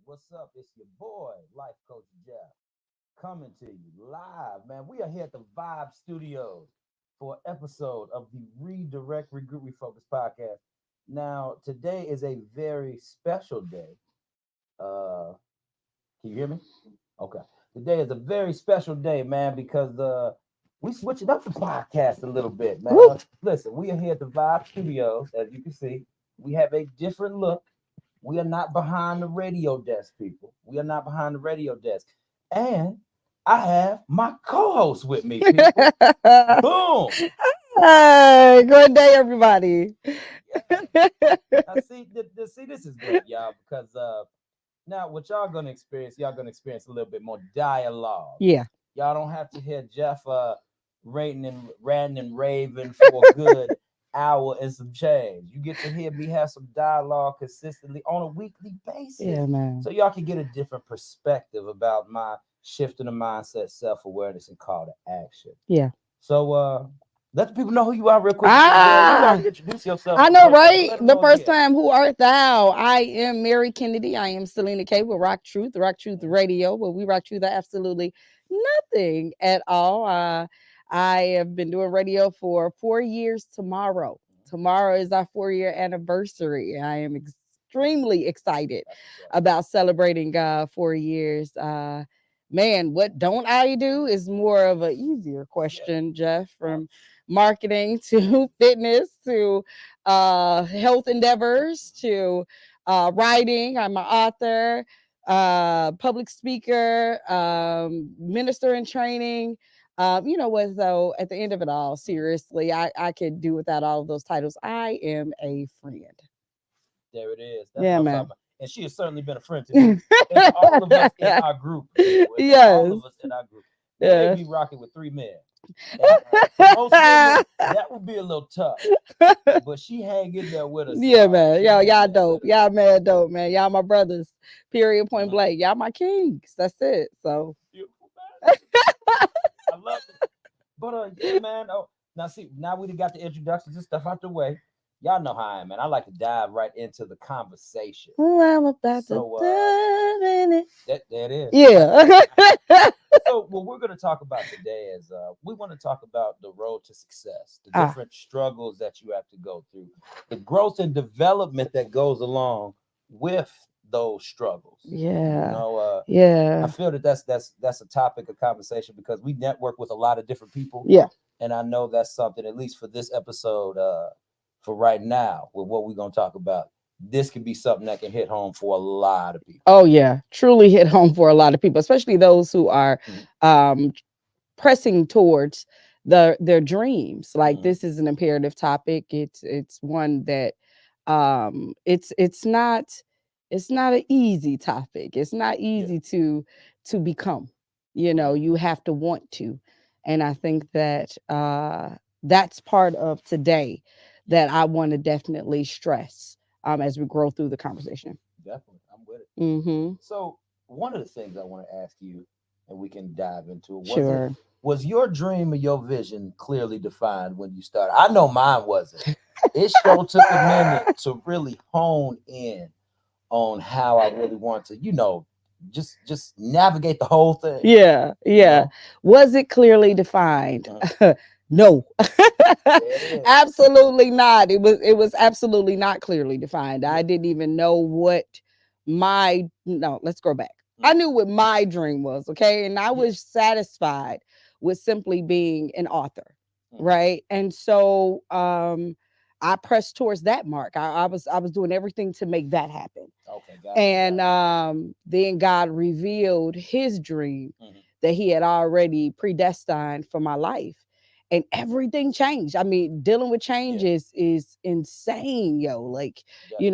What's up? It's your boy, Life Coach Jeff, coming to you live, man. We are here at the Vibe Studios for an episode of the Regroup Refocus podcast. Now, today is a very special day. Uh, can you hear me? Okay. Today is a very special day, man, because we switching up the podcast a little bit, man. Woo. Listen, we are here at the Vibe Studios, as you can see. We have a different look. We are not behind the radio desk, people. We are not behind the radio desk. And I have my co-host with me, people. Boom. Hey, good day, everybody. Now, see, this is good, y'all, because now what y'all gonna experience a little bit more dialogue. Yeah. Y'all don't have to hear Jeff ranting and raving for a good hour and some change. You get to hear me have some dialogue consistently on a weekly basis. Yeah, man. So y'all can get a different perspective about my shift in the mindset, self-awareness, and call to action. Yeah. So let the people know who you are real quick. Introduce yourself. I know, Let right? them The know first again. time, who art thou? I am Mary Kennedy. I am Selena K with Rock Truth Radio, where we rock truth absolutely nothing at all. I have been doing radio for 4 years tomorrow. Tomorrow is our 4-year anniversary. I am extremely excited about celebrating 4 years. Man, what don't I do is more of an easier question, Jeff, from marketing to fitness to health endeavors to writing. I'm an author, public speaker, minister in training. You know what, though, at the end of it all, seriously, I could do without all of those titles. I am a friend. There it is. That's Yeah, what I'm man. talking about. And she has certainly been a friend to me. And to all of us in our group. People. And to all Yes. of us in our group. Yeah. They be rocking with 3 men. And, for most women, that would be a little tough. But she hang in there with us. Yeah, man. She Y'all hang in there dope. with us. Y'all mad dope, man. Y'all my brothers. Period. Point Mhm. blank. Y'all my kings. That's it. So Beautiful, man. I love it. But yeah, man. Oh, now we done got the introductions and stuff out the way. Y'all know how I am, man. I like to dive right into the conversation. who I'm about So, to dive in it. That is. Yeah. So what we're going to talk about today is we want to talk about the road to success, the Ah. different struggles that you have to go through, the growth and development that goes along with those struggles. Yeah. You know, Yeah. I feel that that's a topic of conversation because we network with a lot of different people. Yeah. And I know that's something, at least for this episode, for right now, with what we're going to talk about, this could be something that can hit home for a lot of people. Oh yeah. Truly hit home for a lot of people, especially those who are pressing towards their dreams. Like, this is an imperative topic. It's one that it's not an easy topic. It's not easy to become. You know, you have to want to. And I think that that's part of today that I want to definitely stress as we grow through the conversation. Definitely. I'm with it. Mm-hmm. So one of the things I want to ask you, and we can dive into it, Sure. was your dream or your vision clearly defined when you started? I know mine wasn't. It sure took a minute to really hone in on how I really want to, just navigate the whole thing. Yeah. Yeah. know? Was it clearly defined? No. is. Absolutely not. It was absolutely not clearly defined. I didn't even know what let's go back. I knew what my dream was, okay? And I was satisfied with simply being an author, right? And so I pressed towards that mark. I was doing everything to make that happen. Okay, got And then God revealed his dream that he had already predestined for my life. And everything changed. I mean, dealing with change is insane, yo. Like,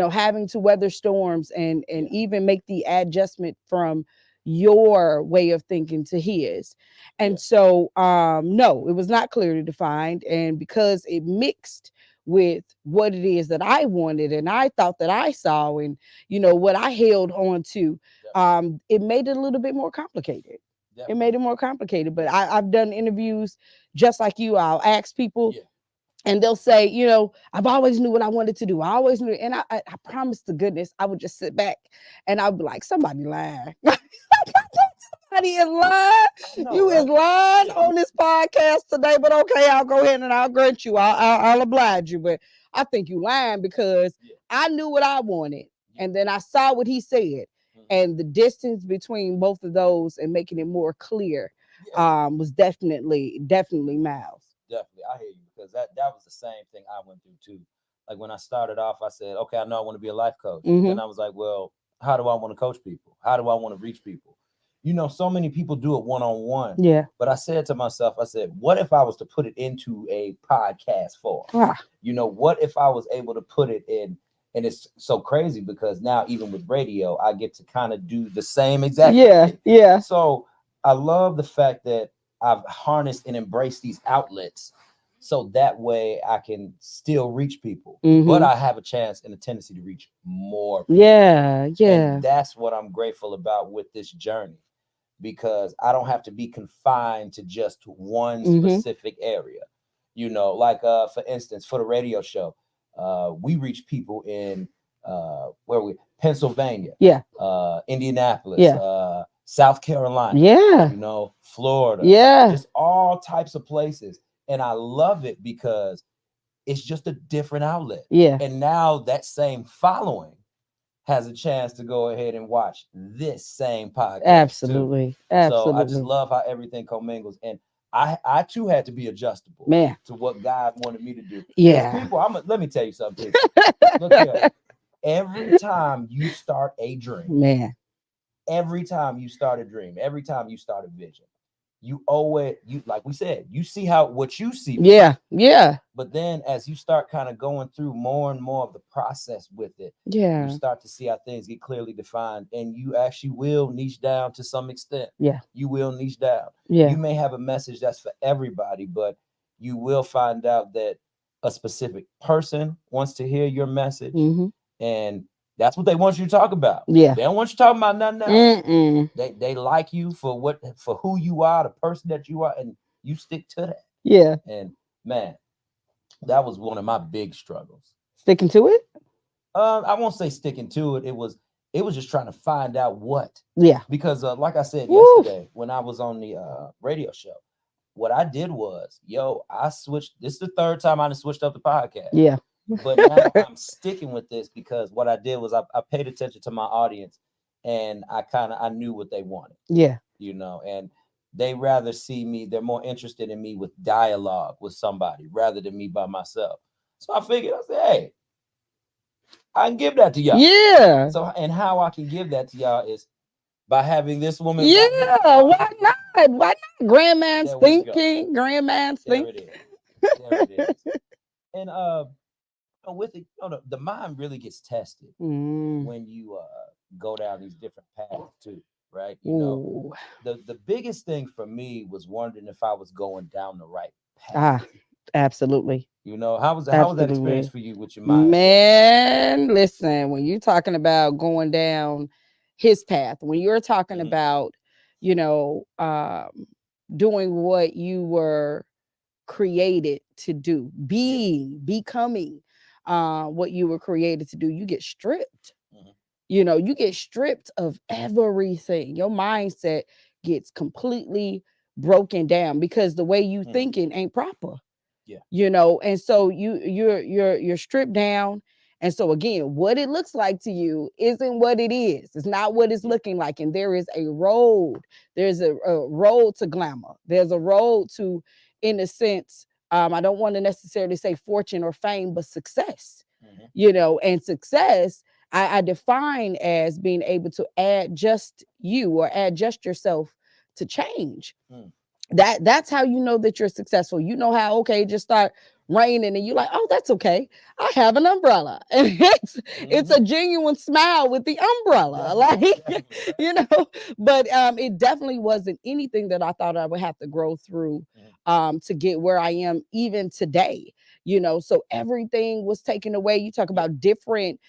having to weather storms and even make the adjustment from your way of thinking to his. And so no, it was not clearly defined. And because it mixed with what it is that I wanted and I thought that I saw and what I held on to, it made it a little bit more complicated. It made it more complicated. But I've done interviews just like you. I'll ask people, and they'll say, you know, I've always knew what I wanted to do. I always knew, and I promise to goodness, I would just sit back and I'd be like, somebody lying. Somebody is lying. I know, You is right? lying Yeah. on this podcast today, but okay, I'll go ahead and I'll grant you. I'll oblige you, but I think you lying because Yeah. I knew what I wanted, Yeah. and then I saw what he said, Mhm. and the distance between both of those and making it more clear Yeah. was definitely miles. Definitely. I hear you because that was the same thing I went through too. Like when I started off, I said, okay, I know I want to be a life coach. Mm-hmm. Then I was like, well, how do I want to coach people? How do I want to reach people? You know, so many people do it one on one. Yeah. But I said to myself, I said, what if I was to put it into a podcast form? Ah, You know, what if I was able to put it in? And it's so crazy because now, even with radio, I get to kind of do the same exact yeah. thing. Yeah. So I love the fact that I've harnessed and embraced these outlets so that way I can still reach people, but Mm-hmm. I have a chance and a tendency to reach more people. Yeah. And Yeah. that's what I'm grateful about with this journey because I don't have to be confined to just one Mm-hmm. specific area. You know, like for instance, for the radio show, we reach people in where we Pennsylvania, Yeah. Indianapolis, Yeah. South Carolina, Yeah. you know, Florida, Yeah. just all types of places. And I love it because it's just a different outlet. Yeah. And now that same following has a chance to go ahead and watch this same podcast too. Absolutely. So I just Absolutely. love how everything commingles. And I too had to be adjustable Man. to what God wanted me to do. Because Yeah. people, let me tell you something, people. Look here. Every time you start a dream, Man. every time you start a dream, every time you start a vision, you owe it, you like we said, you see how what you see with Yeah. it. Yeah. But then as you start kind of going through more and more of the process with it, you Yeah. start to see how things get clearly defined and you actually will niche down to some extent. Yeah. You will niche down. Yeah. You may have a message that's for everybody, but you will find out that a specific person wants to hear your message Mm-hmm. and that's what they want you to talk about. Yeah. They don't want you talking about nothing else. Mm-mm. They like you for who you are, the person that you are, and you stick to that. Yeah. And man, that was one of my big struggles. Sticking to it? I won't say sticking to it. It was just trying to find out what Yeah. because like I said Woo. yesterday when I was on the radio show, what I did was, I switched. This is the third time I done switched up the podcast, Yeah. but now I'm sticking with this because what I did was I paid attention to my audience and I knew what they wanted, Yeah. and they rather see me, they're more interested in me with dialogue with somebody rather than me by myself. So I figured, I said, hey, I can give that to y'all. Yeah. So, and how I can give that to y'all is by having this woman right here. Yeah. Why not? Why not? Grandman's There we go. thinking. Grandman's There thinking. it is. There it is. And with it, the mind really gets tested Mm. when you go down these different paths too, right? Ooh. The biggest thing for me was wondering if I was going down the right path. Ah, absolutely. How was that experience Absolutely. for you with your mindset? Man, listen, when you're talking about going down his path, when you're talking Hmm. about, you know, doing what you were created to do, Yeah. becoming what you were created to do, you get stripped. Hmm. You get stripped of everything. Your mindset gets completely broken down because the way you Hmm. thinking ain't proper. Yeah. And so you're stripped down. And so again, what it looks like to you isn't what it is. It's not what it's Yeah. looking like. And there is a road. There's a road to glamour. There's a road to, in a sense, I don't want to necessarily say fortune or fame, but success. Hmm. And success I define as being able to adjust you or adjust yourself to change. Mm. That's how you know that you're successful. You know how, okay, just start raining and you're like, oh, that's okay, I have an umbrella. And it's Hmm. a genuine smile with the umbrella. Definitely, Like, definitely, right? you know, but it definitely wasn't anything that I thought I would have to grow through Mhm. to get where I am even today. So everything was taken away. You talk Yeah. about different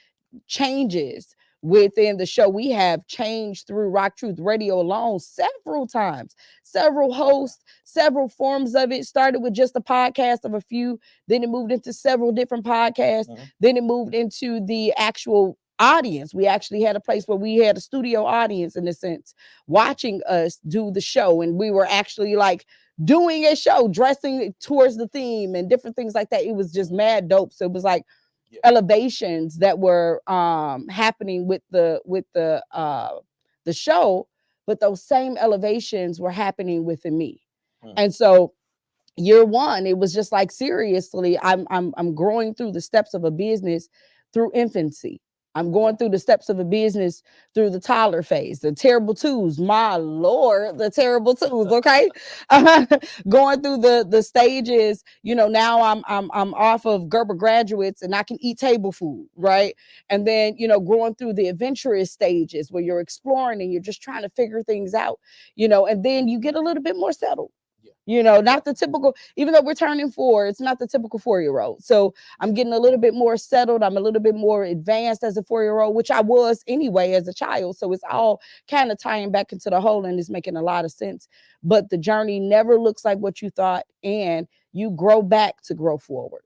changes within the show. We have changed through Rock Truth Radio alone several times, several hosts, several forms of it. Started with just a podcast of a few, then it moved into several different podcasts, then it moved into the actual audience. We actually had a place where we had a studio audience, in a sense, watching us do the show, and we were actually like doing a show, dressing towards the theme and different things like that. It was just mad dope. So it was like elevations that were happening with the show, but those same elevations were happening within me. And so year one, it was just like, seriously, I'm growing through the steps of a business through infancy. I'm going through the steps of a business through the toddler phase, the terrible twos, my Lord, the terrible twos. Okay. Going through the stages, now I'm off of Gerber graduates and I can eat table food. Right. And then, going through the adventurous stages where you're exploring and you're just trying to figure things out, and then you get a little bit more settled. Not the typical, even though we're turning 4, it's not the typical 4-year-old. So I'm getting a little bit more settled. I'm a little bit more advanced as a 4-year-old, which I was anyway as a child. So it's all kind of tying back into the whole, and it's making a lot of sense. But the journey never looks like what you thought, and you grow back to grow forward.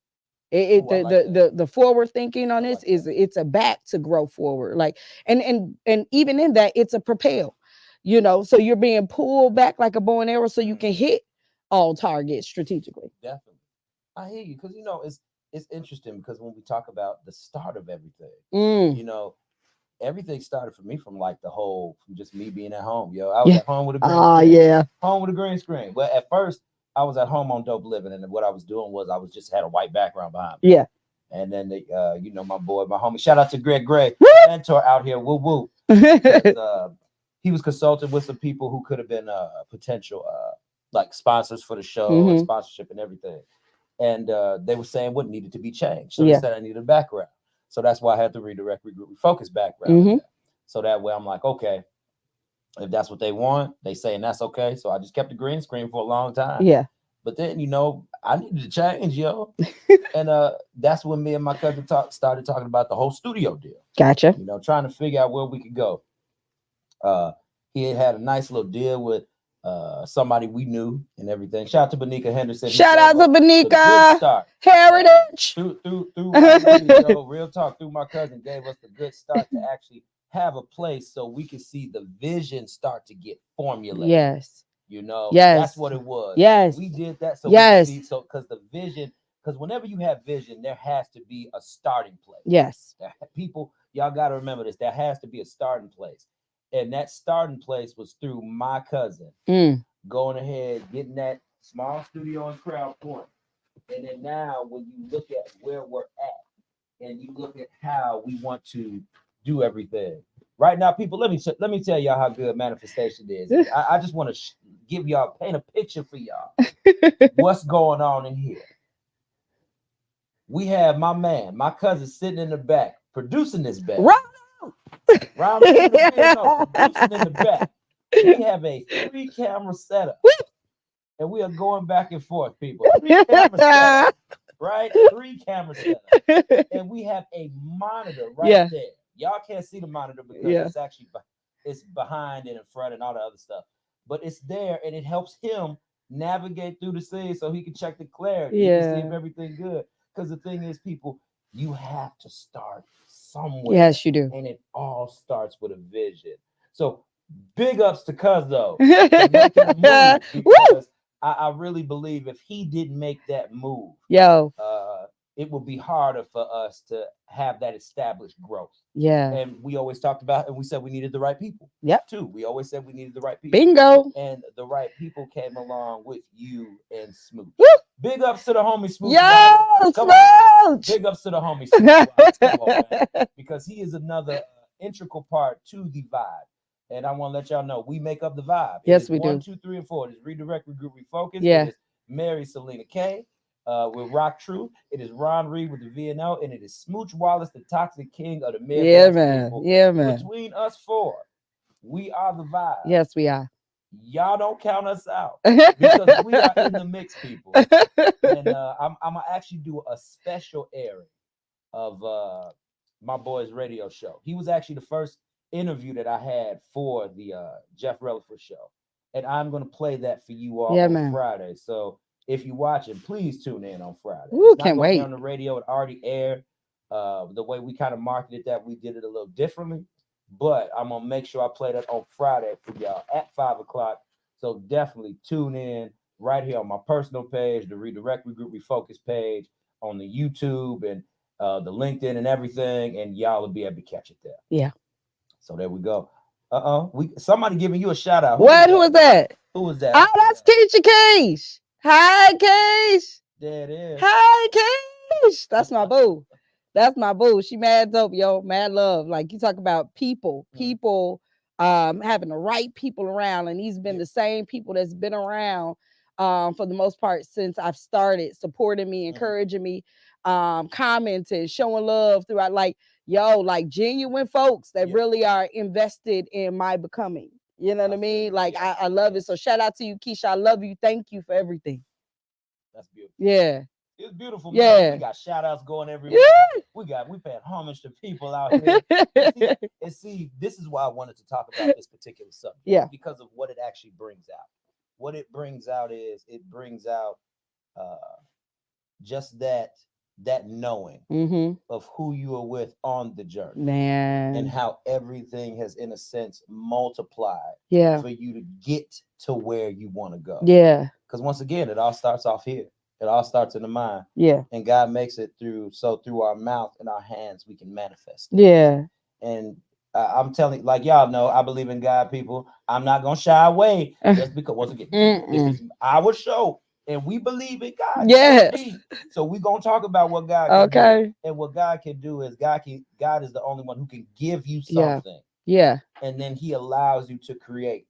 The forward thinking on this is it's a back to grow forward. Like, and even in that, it's a propel, so you're being pulled back like a bow and arrow so you can hit all targets strategically. Definitely. I hear you, because it's interesting, because when we talk about the start of everything, everything started for me from just me being at home. I was at home with a green screen. Home with a green screen. But at first I was at home on Dope Living, and what I was doing was I was just had a white background behind me. Yeah. And then my boy, my homie, shout out to Greg Gray, mentor out here, woo woo. He was consulting with some people who could have been potential like sponsors for the show and sponsorship and everything. And they were saying what needed to be changed. So they said I needed a background. So that's why I had to redirect, regroup, refocus background. So that way I'm like, okay, if that's what they want, they saying that's okay. So I just kept the green screen for a long time. Yeah. But then, I needed to change, and that's when me and my cousin started talking about the whole studio deal. Gotcha. Trying to figure out where we could go. He had a nice little deal with somebody we knew and everything. Shout out to Benika Henderson. Shout out to Benika. Heritage. Through my cousin, real talk, through my cousin gave us the good start to actually have a place so we could see the vision start to get formulated. Yes. That's what it was. Yes. We did that so we could see, because the vision, because whenever you have vision, there has to be a starting place. Yes. People, y'all got to remember this. There has to be a starting place. And that starting place was through my cousin going ahead, getting that small studio in Crowd Point. And then now when you look at where we're at and you look at how we want to do everything. Right now, people, let me tell y'all how good manifestation is. I just want to give y'all, paint a picture for y'all. What's going on in here? We have my cousin sitting in the back, producing this bag. Round producing in the back. We have a 3-camera setup. And we are going back and forth, people. 3-camera setup, right? 3-camera setup. And we have a monitor right there. Y'all can't see the monitor because it's actually it's behind and in front and all the other stuff. But it's there, and it helps him navigate through the scene so he can check the clarity. He can see if everything's good. Because the thing is, people, you have to start somewhere. Yes, you do. And it all starts with a vision. So big ups to Cuz, though. Because I really believe if he didn't make that move, it would be harder for us to have that established growth. Yeah. And we always talked about, and we said we needed the right people. Yep. Too. We always said we needed the right people. Bingo. And the right people came along with you and Smooch. Woo! Big ups to the homie Smooch. Yo, Smooch! Big ups to the homie Smooch. Come on, man. Because he is another integral part to the vibe. And I want to let y'all know, we make up the vibe. Yes, we do. 1, 2, 3, and 4. It is Redirect, Regroup, Refocus. Yeah. It is Mary Selena K. With Rock Truth. It is Ron Reed with the VNO, and it is Smooch Wallace, the Toxic King of the Midwest. Yeah, man. People. Yeah, man. Between us 4, we are the vibe. Yes, we are. Y'all don't count us out because we are in the mix, people. And I'm gonna actually do a special airing of my boy's radio show. He was actually the first interview that I had for the Jeff Relaford show. And I'm going to play that for you all Yeah, on man. Friday. So if you're watching, please tune in on Friday. Ooh, It's not can't going to be wait. on the radio. It already aired. The way we kind of marketed that, we did it a little differently. But I'm going to make sure I play that on Friday for y'all at 5 o'clock. So definitely tune in right here on my personal page, the Redirect Regroup Refocus page, on the YouTube and the LinkedIn and everything. And y'all will be able to catch it there. Yeah. So there we go. We somebody giving you a shout out. Who is that? Who was that? Oh, that's Keisha Keish. Hi, Keish. There it is. Hi, Keish. That's my boo. That's my boo. She mad dope, yo. Mad love. Like you talk about people, having the right people around, and these been the same people that's been around for the most part since I've started, supporting me, encouraging me, commenting, showing love throughout. Like, yo, like genuine folks that really are invested in my becoming. You know what I mean? Like I love it. So shout out to you, Keisha. I love you. Thank you for everything. That's beautiful. Yeah. It's beautiful, man. Yeah. We got shout outs going everywhere. Yeah. We paying homage to people out here. and see, this is why I wanted to talk about this particular subject. Yeah. Because of what it actually brings out. What it brings out is it brings out just that knowing of who you are with on the journey. Man. And how everything has, in a sense, multiplied Yeah. for you to get to where you want to go. Yeah. Because once again, it all starts off here. It all starts in the mind. Yeah. And God makes it through our mouth and our hands, we can manifest it. Yeah. And I'm telling, like y'all know, I believe in God, people. I'm not going to shy away just because, once again, this is our show. And we believe in God. Yes. So we're going to talk about what God can do. And what God can do is God is the only one who can give you something. Yeah. And then he allows you to create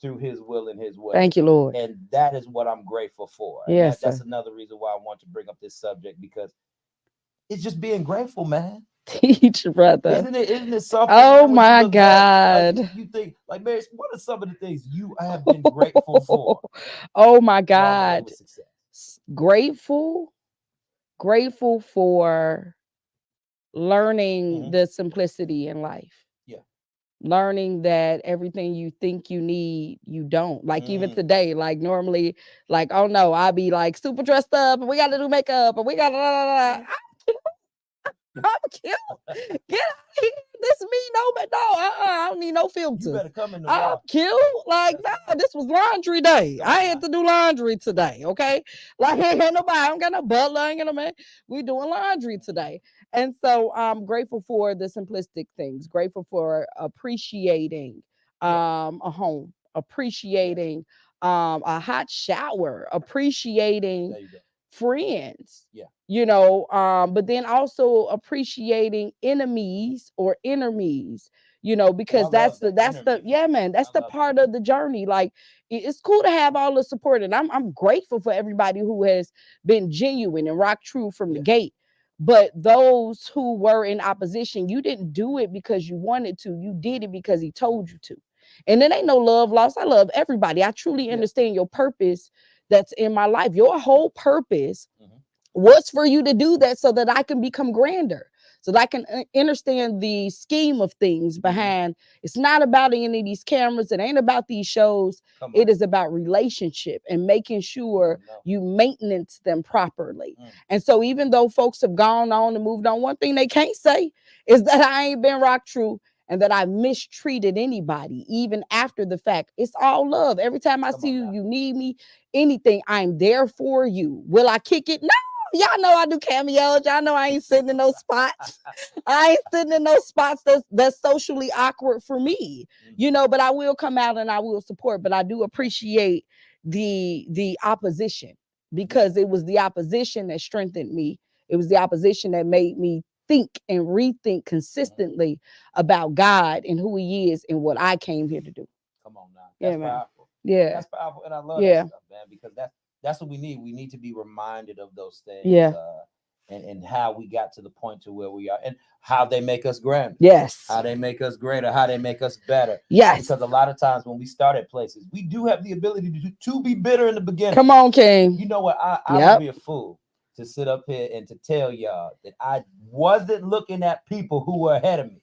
through his will and his way. Thank you, Lord. And that is what I'm grateful for. And Yes, that's another reason why I want to bring up this subject, because it's just being grateful, man. Teach, brother. Isn't it something? Oh my God. Back, like, you think, like, Mary, what are some of the things you have been grateful for? Oh my God. Grateful for learning the simplicity in life. Yeah. Learning that everything you think you need, you don't. Like even today, like normally, like, oh no, I'll be like super dressed up and we got to do makeup and we got to, I'm cute. Get out of here. This me, no, but no, I don't need no filters. You better come in the I'm cute. Like, no, this was laundry day. I had to do laundry today, okay? Like, ain't nobody, I don't got no butler, I ain't got no man. We doing laundry today. And so I'm grateful for the simplistic things, grateful for appreciating a home, appreciating a hot shower, appreciating friends. Yeah. You know, but then also appreciating enemies or enemies, you know, because that's the part of the journey. Like it's cool to have all the support, and I'm grateful for everybody who has been genuine and rock true from the gate. But those who were in opposition, you didn't do it because you wanted to. You did it because he told you to. And then ain't no love lost. I love everybody. I truly understand your purpose that's in my life. Your whole purpose was for you to do that so that I can become grander, so that I can understand the scheme of things behind. It's not about any of these cameras. It ain't about these shows. It is about relationship and making sure you maintenance them properly. And so even though folks have gone on and moved on, one thing they can't say is that I ain't been rock true and that I mistreated anybody, even after the fact. It's all love. Every time I see you, you need me, anything, I'm there for you. Will I kick it? No. Y'all know I do cameos. Y'all know I ain't sitting in those spots. I ain't sitting in those spots that's socially awkward for me, you know, but I will come out and I will support. But I do appreciate the opposition, because it was the opposition that strengthened me. It was the opposition that made me think and rethink consistently about God and who he is and what I came here to do. Come on now. That's powerful. Yeah. That's powerful. And I love that stuff, man, because that's what we need. We need to be reminded of those things. Yeah. And how we got to the point to where we are, and how they make us grand. Yes. How they make us greater, how they make us better. Yes. Because a lot of times when we start at places, we do have the ability to be bitter in the beginning. Come on, King. You know what? I would be a fool to sit up here and to tell y'all that I wasn't looking at people who were ahead of me.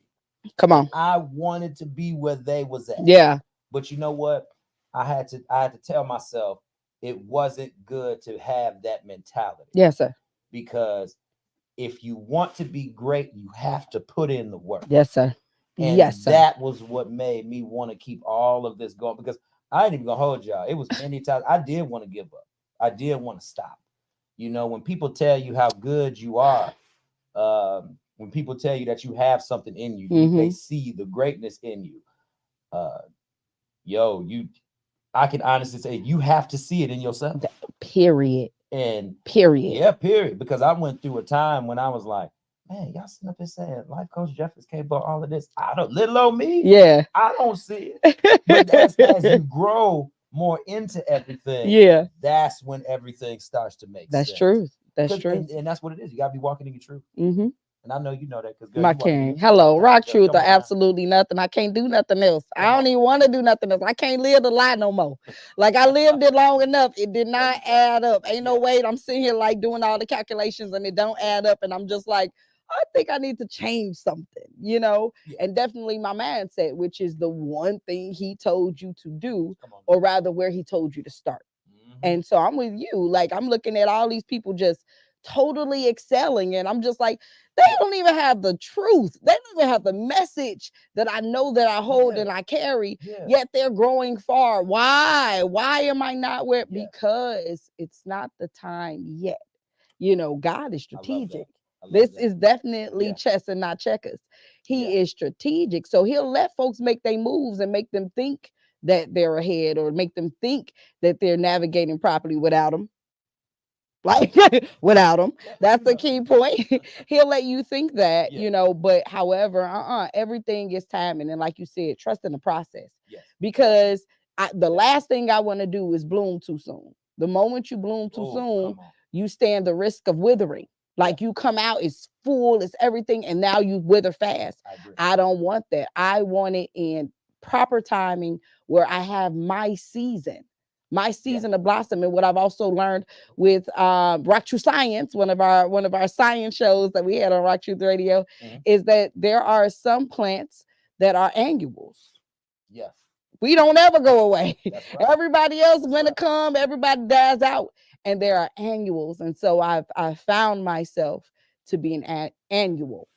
Come And on. I wanted to be where they was at. Yeah. But you know what? I had to tell myself it wasn't good to have that mentality, Yes, sir. because if you want to be great, you have to put in the work. Yes, sir. And Yes, sir. that was what made me want to keep all of this going, because I ain't even gonna hold y'all. It was many times I did want to give up. I did want to stop. When people tell you how good you are, when people tell you that you have something in you, they Mm-hmm. see the greatness in you. Uh, I can honestly say you have to see it in yourself. Period. And Period. yeah, period. Because I went through a time when I was like, man, y'all sitting up here saying life coach Jeff is capable of all of this. I don't, little old me, Yeah. I don't see it. But as you grow more into everything, Yeah. that's when everything starts to make That's sense. true. That's true. And that's what it is. You gotta be walking in your truth. Mm-hmm. And I know you know that, because girl, My you walking in king. your truth all Hello. the time. Rock Girl, truth come or on now. absolutely nothing. I can't do nothing else. I Come don't on. even want to do nothing else. I can't live the lie no more. Like I lived it long enough. It did There not you go. add up. Ain't no Yeah. way I'm sitting here like doing all the calculations and it don't add up. And I'm just like, I think I need to change something. Yeah. And definitely my mindset, which is the one thing he told you to do, Come on. or rather where he told you to start. Mm-hmm. And so I'm with you. Like I'm looking at all these people just totally excelling. And I'm just like, they Yeah. don't even have the truth. They don't even have the message that I know that I hold Yeah. and I carry. Yeah. Yet they're growing far. Why? Why am I not where? Yes. Because it's not the time yet. God is I love that. strategic. I love This that. is definitely Yeah. chess and not checkers. Yeah. He is strategic. So he'll let folks make their moves and make them think that they're ahead, or make them think that they're navigating properly without them. Like without them. Yeah. That's You the know. key point. He'll let you think that, Yeah. but however, everything is timing. And like you said, trust in the process. Yes. Because the Yeah. last thing I want to do is bloom too soon. The moment you bloom too Oh, soon, come on. you stand the risk of withering. Yeah. Like you come out, it's full, it's everything, and now you wither fast. I agree. I don't want that. I want it in proper timing where I have my Yeah. season of blossom. And what I've also learned with Rock True Science, one of our science shows that we had on Rock Truth Radio, Mhm. is that there are some plants that are annuals. Yes. We don't ever go away. That's right. Everybody else That's when right. it come, everybody dies out, and there are annuals. And so I've found myself to be an annual.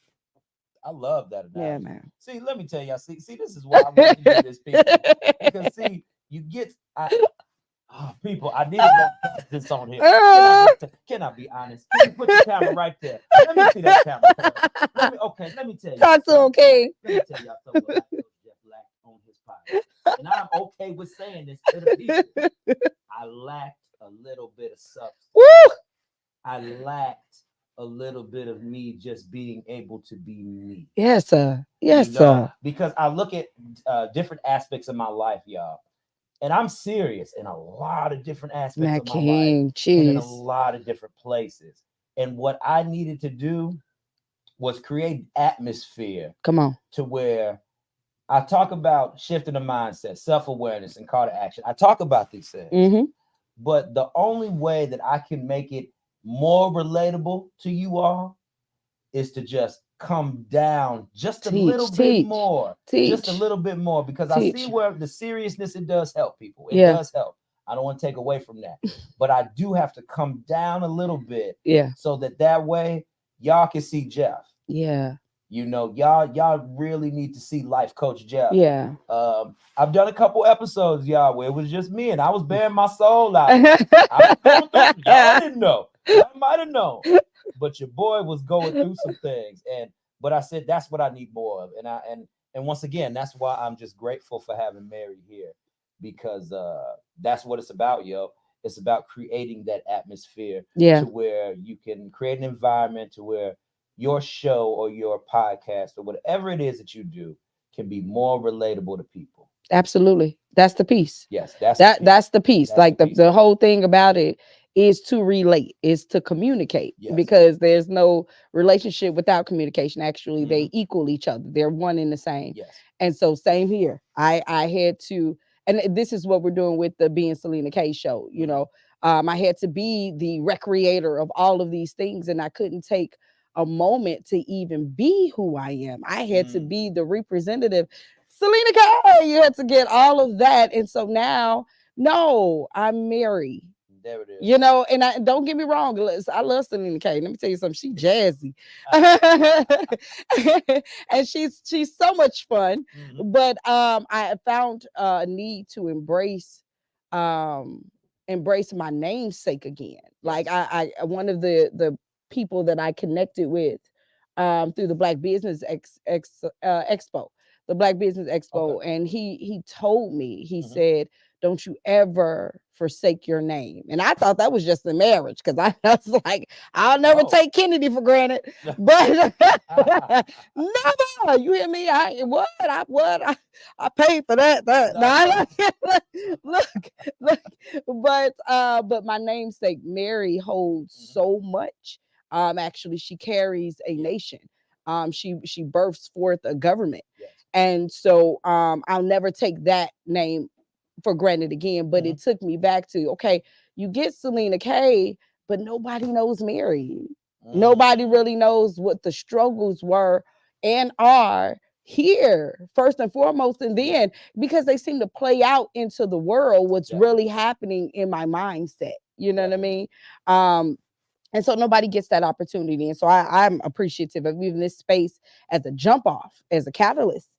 I love that Yeah, analogy. man. See, let me tell y'all. See, this is why I want to do this, people. Because see, you get people. I need to go past this on here. Can I be honest? Can you put the camera right there? Let me see that camera. Let me tell y'all Talk to him, something. King. Let me tell y'all something what Coach Jeff lacked on his podcast. And I'm okay with saying this to the people. I lacked a little bit of substance. Woo! I lacked a little bit of me just being able to be me. Yes, sir. Yes, sir. Because I look at different aspects of my life, y'all, and I'm serious in a lot of different aspects My of my life king, and in a cheese. lot of different places. And what I needed to do was create atmosphere Come on. to where I talk about shifting the mindset, self-awareness, and call to action. I talk about these things, Mm-hmm. but the only way that I can make it more relatable to you all is to just come down just a little Teach, bit teach, more, just a teach, little bit more, because I see teach. where the seriousness, it does help people. It Yeah, does help. I don't want to take away from that, but I do have to come down a little bit yeah, so that way y'all can see Jeff. yeah, Y'all really need to see Life Coach Jeff. yeah. I've done a couple episodes, y'all, where it was just me and I was bearing my soul out. I was going through. Y'all didn't know. Y'all might have known, but your boy was going through some things, but I said that's what I need more of, and once again, that's why I'm just grateful for having Mary here, because that's what it's about, yo. It's about creating that atmosphere Yeah, to where you can create an environment to where your show or your podcast or whatever it is that you do can be more relatable to people. absolutely. That's the piece. Yes, that's the That piece. that's the piece. That's the Like the, piece, the man. whole thing about it is to relate, is to communicate, Yes. because there's no relationship without communication. Actually, Mhm. they equal each other. They're one and the same. Yes. And so same here. I had to, and this is what we're doing with the Being Selena K show. Mhm. I had to be the recreator of all of these things, and I couldn't take a moment to even be who I am. I had to be the representative. Selena Kay, you had to get all of that. And so now, no, I'm Mary. There it is. You know, and I don't get me wrong, I love Selena Kay. Let me tell you something, she jazzy. And she's so much fun. But I found a need to um embrace my namesake again. Like I one of the people that I connected with through the Black Business Expo, the Black Business Expo, Okay. and he told me, he said, "Don't you ever forsake your name." And I thought that was just the marriage, because I was like, I'll never take Kennedy for granted. But never, you hear me? I paid for that. Look, look, but my namesake Mary holds so much. Actually, she carries a nation. She births forth a government. Yes. And so I'll never take that name for granted again. But it took me back to, okay, you get Selena Kay, but nobody knows Mary. Nobody really knows what the struggles were and are here, first and foremost. And then because they seem to play out into the world what's really happening in my mindset. You know what I mean? And so nobody gets that opportunity. And so I'm appreciative of even this space as a jump off, as a catalyst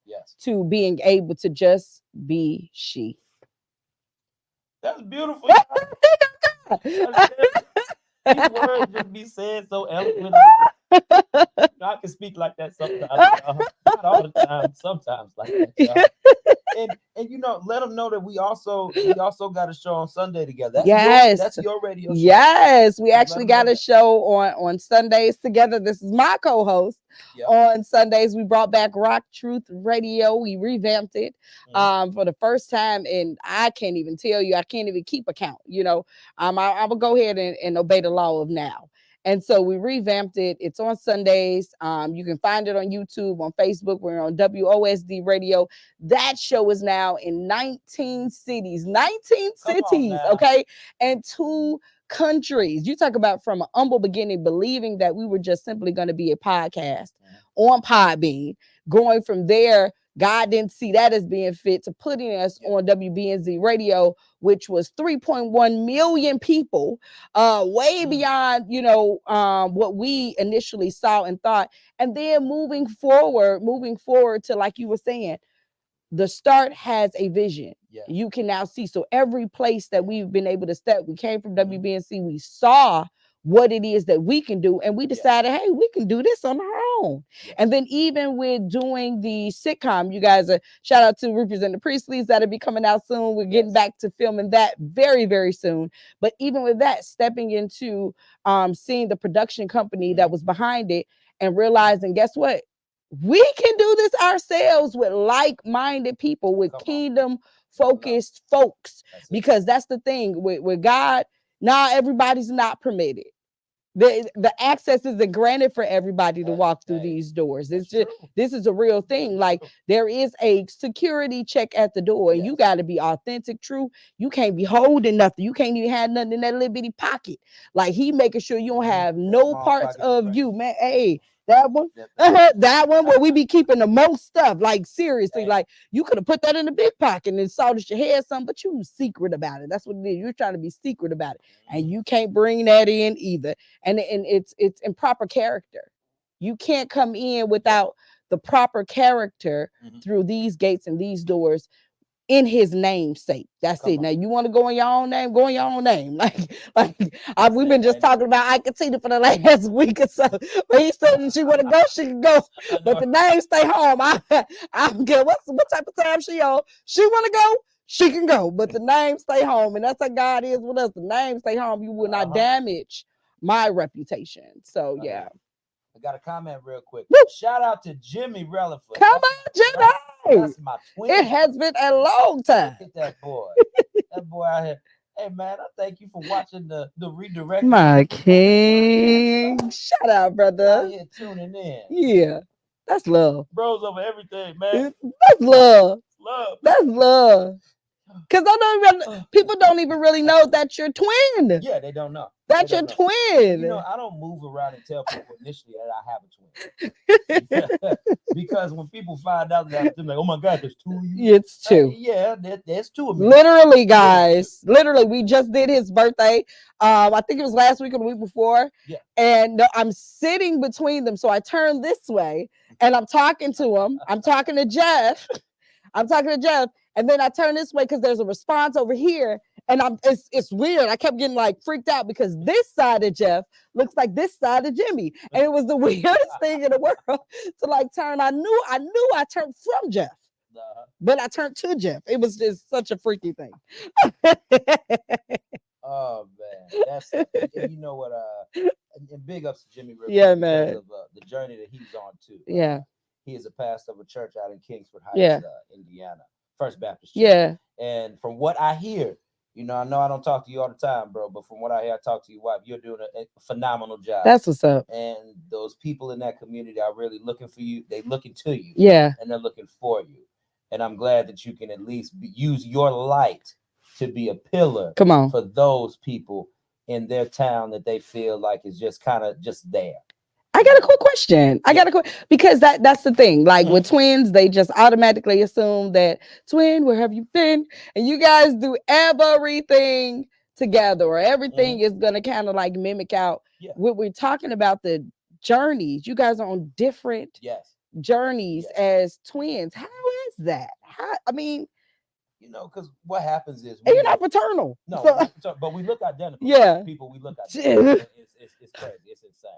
to being able to just be she. That's beautiful. These words just be said so eloquently. I can speak like that sometimes, y'all. Not all the time, sometimes like that, y'all. And you know, let them know that we also got a show on Sunday together. That's your radio show. Yes, we actually got a show on Sundays together. This is my co-host. On Sundays, we brought back Rock Truth Radio. We revamped it for the first time, and I can't even tell you, I can't even keep account. You know, I will go ahead and obey the law of now. And so we revamped it. It's on Sundays. You can find it on YouTube, on Facebook. We're on WOSD Radio. That show is now in 19 cities, 19 cities, okay, and 2 countries. You talk about from an humble beginning, believing that we were just simply going to be a podcast on Podbean. Going from there, God didn't see that as being fit to putting us on WBNZ Radio, which was 3.1 million people, way beyond, you know, what we initially saw and thought. And then moving forward to, like you were saying, the start has a vision. You can now see. So every place that we've been able to step, we came from WBNC, we saw what it is that we can do, and we decided, hey, we can do this on our own. And then even with doing the sitcom, you guys are, shout out to Representative Priestley's, that'll be coming out soon. We're getting back to filming that very, very soon. But even with that, stepping into seeing the production company that was behind it and realizing, guess what? We can do this ourselves with like-minded people, with kingdom-focused folks, because that's the thing with God. Now everybody's not permitted. The access isn't granted for everybody to walk through these doors. It's just, this is a real thing. Like, there is a security check at the door, and you got to be authentic, true. You can't be holding nothing. You can't even have nothing in that little bitty pocket. Like, he making sure you don't have no parts of you, man. Hey, that one, that one where we be keeping the most stuff. Like, seriously, like, you could have put that in the big pocket and salted your hair some, but you secret about it. That's what it is. You're trying to be secret about it, and you can't bring that in either. And it's in proper character. You can't come in without the proper character through these gates and these doors in his name's sake. That's it. Now, you want to go in your own name, go in your own name. We've been just talking about I Katina for the last week or so. But he said if she want to go, she can go. But the name stay home. I don't care what type of time she on. She want to go, she can go. But the name stay home. And that's how God is with us. The name stay home. You will not damage my reputation. So yeah. I got a comment real quick. Woo. Shout out to Jimmy Relaford. Come on, Jimmy. That's my twin. It has been a long time. Look at that boy. That boy out here. Hey man, I thank you for watching the redirect. My king. Shout out, brother. Out here tuning in. Yeah. That's love. Bros over everything, man. That's love. Love. That's love. Because people don't even really know that you're twin. Yeah, they don't know. That's your twin. I don't move around and tell people initially that I have a twin. Because when people find out that I'm like, oh my God, there's two of you. It's two. Yeah, there's two of me. Literally, guys. Literally, we just did his birthday. I think it was last week or the week before. Yeah. And I'm sitting between them. So I turn this way and I'm talking to him. I'm talking to Jeff. And then I turn this way because there's a response over here. And it's weird. I kept getting like freaked out because this side of Jeff looks like this side of Jimmy. And it was the weirdest thing in the world to like turn. I knew I turned from Jeff. But I turned to Jeff. It was just such a freaky thing. Oh man, that's and you know what? And big ups to Jimmy Rivers. Yeah, man. Because of the journey that he's on too. Yeah. He is a pastor of a church out in Kingsford Heights, Indiana, First Baptist Church. Yeah. And from what I hear, I know I don't talk to you all the time, bro, but from what I hear, I talk to your wife. You're doing a phenomenal job. That's what's up. And those people in that community are really looking for you. They're looking to you. Yeah. And they're looking for you. And I'm glad that you can at least use your light to be a pillar for those people in their town that they feel like is just kind of just there. I got a quick question. Because that's the thing. Like with twins, they just automatically assume that twin, where have you been? And you guys do everything together, or everything is gonna kind of like mimic out what we're talking about. The journeys, you guys are on different journeys as twins. How is that? Because what happens is you're not paternal. No, so, but we look identical. Yeah, people we look identical. It's crazy. It's insane.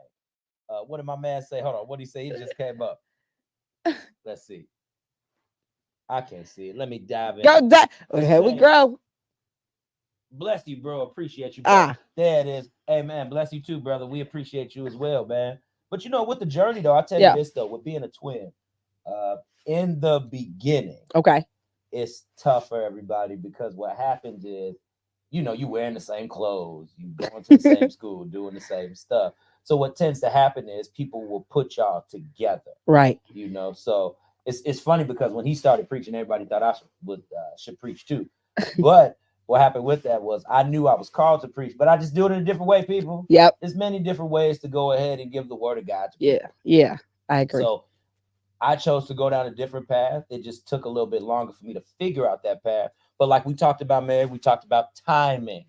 What did my man say? Hold on. What did he say? He just came up. Let's see. I can't see it. Let me dive in. Go dive. Here we go. Bless you, bro. Appreciate you. Bro. There it is. Hey, man. Bless you too, brother. We appreciate you as well, man. But with the journey, though, I'll tell you this, though, with being a twin, in the beginning, it's tough for everybody because what happens is, you wearing the same clothes, you going to the same school, doing the same stuff. So what tends to happen is people will put y'all together. Right. So it's funny because when he started preaching, everybody thought I should preach too. But what happened with that was I knew I was called to preach, but I just do it in a different way, people. Yep. There's many different ways to go ahead and give the word of God to people. Yeah, I agree. So I chose to go down a different path. It just took a little bit longer for me to figure out that path. But like we talked about, Mary, we talked about timing.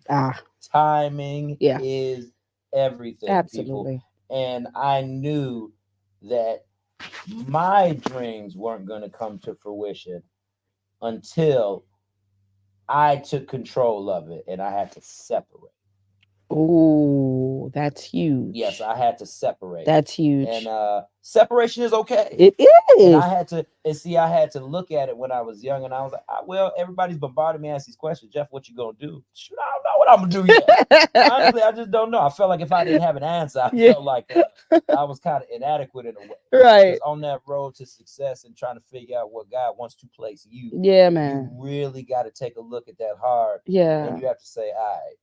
Timing is everything. Absolutely. People. And I knew that my dreams weren't going to come to fruition until I took control of it and I had to separate. Oh, that's huge. Yes, I had to separate. That's huge. And separation is okay. It is. And I had to look at it when I was young, and I was like, everybody's bombarding me, asking these questions. Jeff, what you gonna do? Shoot, I don't know what I'm gonna do yet. Honestly, I just don't know. I felt like if I didn't have an answer, I felt like I was kind of inadequate in a way. Right. On that road to success and trying to figure out what God wants to place you. Yeah, man. You really got to take a look at that hard. Yeah. And you have to say, all right,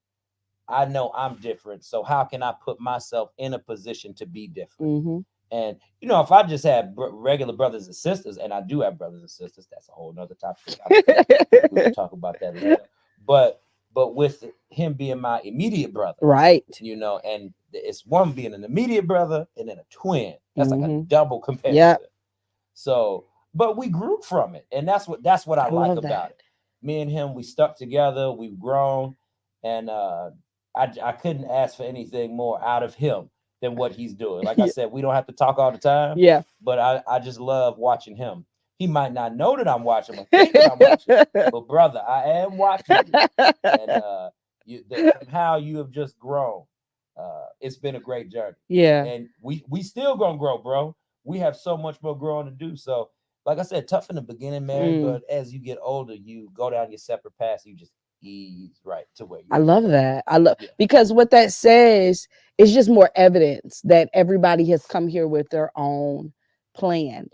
I know I'm different, so how can I put myself in a position to be different? Mm-hmm. And if I just had regular brothers and sisters, and I do have brothers and sisters, that's a whole nother topic. We'll talk about that later. But with him being my immediate brother, right? And it's one being an immediate brother and then a twin. That's like a double comparison. Yeah. So, but we grew from it, and that's what I like about it. Me and him, we stuck together. We've grown, and I couldn't ask for anything more out of him than what he's doing. Like I said, we don't have to talk all the time. Yeah. But I just love watching him. He might not know that I'm watching him, thinking I'm watching, but brother, I am watching you. And how you have just grown. It's been a great journey. Yeah. And we still gonna grow, bro. We have so much more growing to do. So, like I said, tough in the beginning, man. But as you get older, you go down your separate paths. You just ease right to where you. I love that. Because what that says is just more evidence that everybody has come here with their own plan.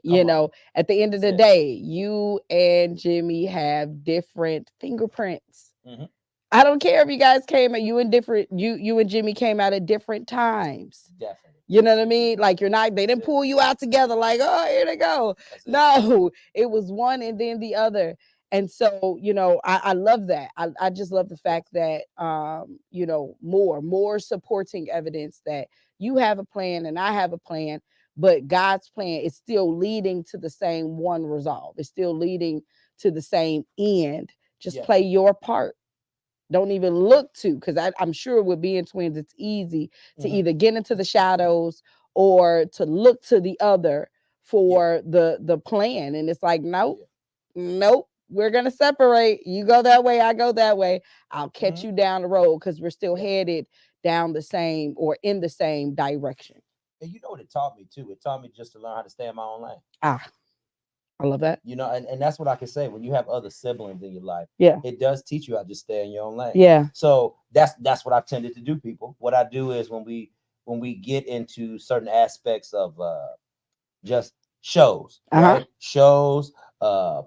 At the end of the day, you and Jimmy have different fingerprints. Mm-hmm. I don't care if you guys came at you and Jimmy came out at different times. Definitely. You know what I mean? Like they didn't pull you out together like, oh, here they go. No, it was one and then the other. And so, I love that. I just love the Yes. fact that, more supporting evidence that you have a plan and I have a plan, but God's plan is still leading to the same one resolve. It's still leading to the same end. Just Yes. play your part. Don't even look to, because I'm sure with being twins, it's easy to Hmm. either get into the shadows or to look to the other Yeah. for the plan. And it's like, nope, Yeah. nope, we're gonna separate. You go that way, I go that way. I'll catch Hmm. you down the road because we're still Yeah. headed down the same or in the same direction. And you know what it taught me too? It taught me just to learn how to stay in my own lane. Ah, I love that. You know, and that's what I can say. When you have other siblings in your life, Yeah. it does teach you how to just stay in your own lane. Yeah. So that's what I've tended to do, people. What I do is when we get into certain aspects of just shows, Uh-huh. right? Shows,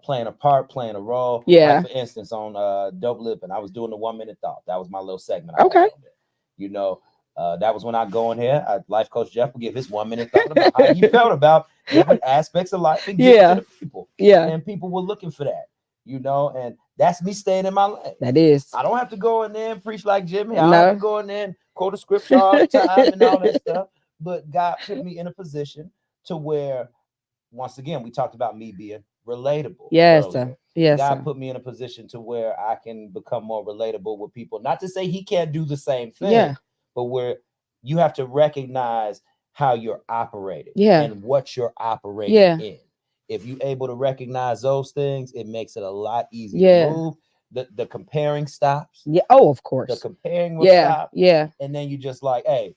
playing a part, playing a role. Like Yeah. for instance, on Dope Lip, and I was doing the 1 minute thought. That was my little segment I had Okay. on there. You know, that was when I go in here. Life coach Jeff would give his 1 minute thought about how he felt about different aspects of life and give it to Yeah. the people. Yeah. And people were looking for that, and that's me staying in my lane. That is. I don't have to go in there and preach like Jimmy. I don't have to No. go in there and quote a scripture all the time and all that stuff. But God put me in a position to where, once again, we talked about me being relatable Yes, sir. earlier. Yes, God sir. put me in a position to where I can become more relatable with people. Not to say he can't do the same Yeah. thing, but where you have to recognize how you're operating Yeah. and what you're operating Yeah. in. If you're able to recognize those things, it makes it a lot easier to Yeah. move. The comparing stops. Yeah. Oh, of The course. comparing will Yeah. stop, Yeah. and then you just like, hey,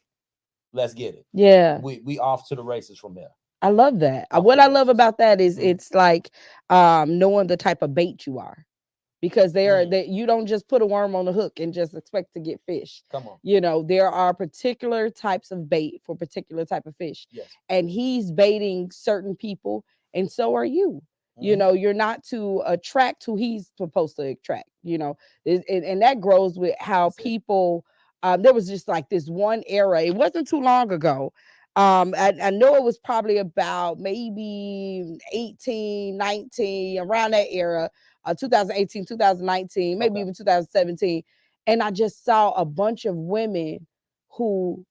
let's get it. Yeah. We off to the races from here. I love that. Off to What the I love races. about that is Mhm. it's like knowing the type of bait you are. Because Mm, you don't just put a worm on the hook and just expect to get fish. come on. There are particular types of bait for particular type of fish. Yes. And he's baiting certain people, and so are you. Hmm. You're not to attract who he's supposed to attract, and that grows with how That's it. people there was just like this one era. It wasn't too long ago. I know it was probably about maybe 18, 19, around that era, 2018, 2019, maybe Okay. even 2017. And I just saw a bunch of women who